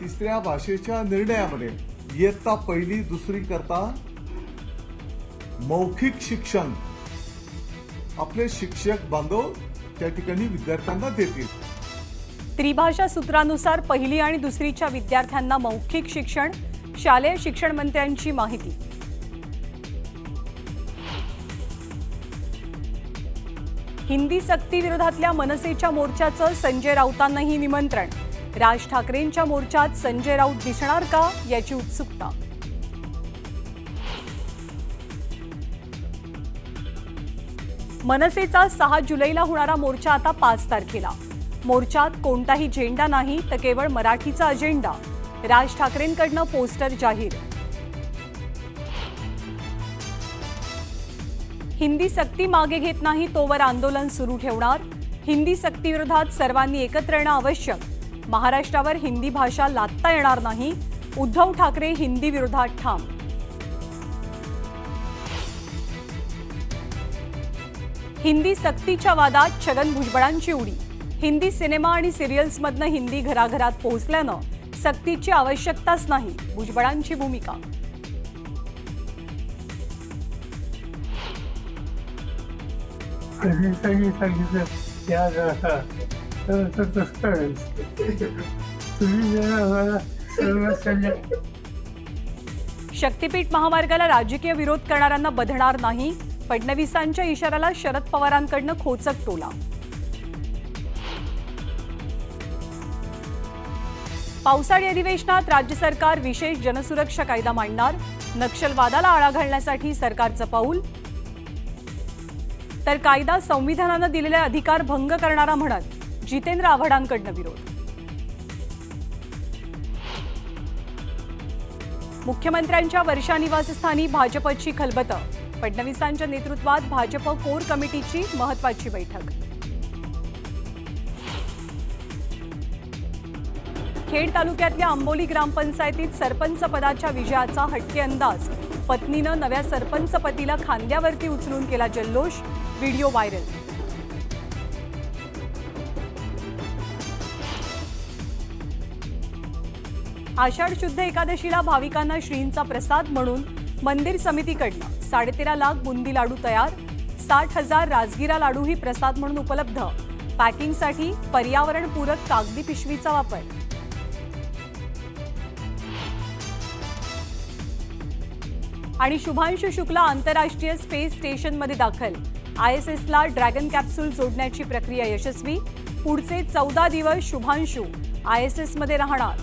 तिसऱ्या भाषेच्या निर्णयामध्ये इयत्ता पहिली दुसरी करता मौखिक शिक्षण आपले शिक्षक बांधव त्या ठिकाणी विद्यार्थ्यांना देतील। त्रिभाषा सूत्रानुसार पहिली आणि दुसरीच्या विद्यार्थ्यांना मौखिक शिक्षण, शालेय शिक्षण मंत्र्यांची माहिती। हिंदी सक्ती विरोधातल्या मनसेच्या मोर्चाचं संजय राऊतांनाही निमंत्रण। राज ठाकरेंच्या मोर्चात संजय राऊत दिसणार का याची उत्सुकता। मनसेचा 6 जुलैला होणारा मोर्चा आता 5 तारखेला। मोर्चात कोणताही झेंडा नाही तर केवळ मराठीचा अजेंडा। राज ठाकरेंकडनं पोस्टर जाहीर। हिंदी सक्ती मागे घेत नाही तोवर आंदोलन सुरू ठेवणार। हिंदी सक्ती विरोधात सर्वांनी एकत्र येणं आवश्यक। महाराष्ट्रावर हिंदी भाषा लादता येणार नाही। उद्धव ठाकरे हिंदी विरोधात ठाम। हिंदी सक्तीच्या वादात छगन भुजबळांची उडी। हिंदी सिनेमा आणि सिरियल्समधनं हिंदी घराघरात पोहोचल्यानं सक्तीची आवश्यकताच नाही, भुजबळांची भूमिका। शक्तीपीठ महामार्गाला राजकीय विरोध करणाऱ्यांना बधणार नाही। फडणवीसांच्या इशाऱ्याला शरद पवारांकडनं खोचक टोला। पावसाळी अधिवेशनात राज्य सरकार विशेष जनसुरक्षा कायदा मांडणार। नक्षलवादाला आळा घालण्यासाठी सरकारचं पाऊल। तर कायदा संविधानानं दिलेले अधिकार भंग करणारा म्हणत जितेंद्र आव्हाडांकडनं विरोध। मुख्यमंत्र्यांच्या वर्षा निवासस्थानी भाजपची खलबतं। फडणवीसांच्या नेतृत्वात भाजप कोर कमिटीची महत्त्वाची बैठक। खेड तालुक्यातल्या आंबोली ग्रामपंचायतीत सरपंच पदाच्या विजयाचा हटके अंदाज। पत्नीनं नव्या सरपंच पतीला खांद्यावरती उचलून केला जल्लोष। Video viral. आषाढ शुद्ध एकादशीला भाविकांना श्रींचा प्रसाद म्हणून मंदिर समितीकडनं 13.5 लाख बुंदी लाडू तयार। 60,000 राजगिरा लाडूही प्रसाद म्हणून उपलब्ध। पॅकिंगसाठी पर्यावरणपूरक कागदी पिशवीचा वापर। आणि शुभांशु शुक्ला आंतरराष्ट्रीय स्पेस स्टेशनमध्ये दाखल। ISSला ड्रॅगन कॅप्सूल जोडण्याची प्रक्रिया यशस्वी। पुढचे 14 दिवस शुभांशु ISSमध्ये राहणार।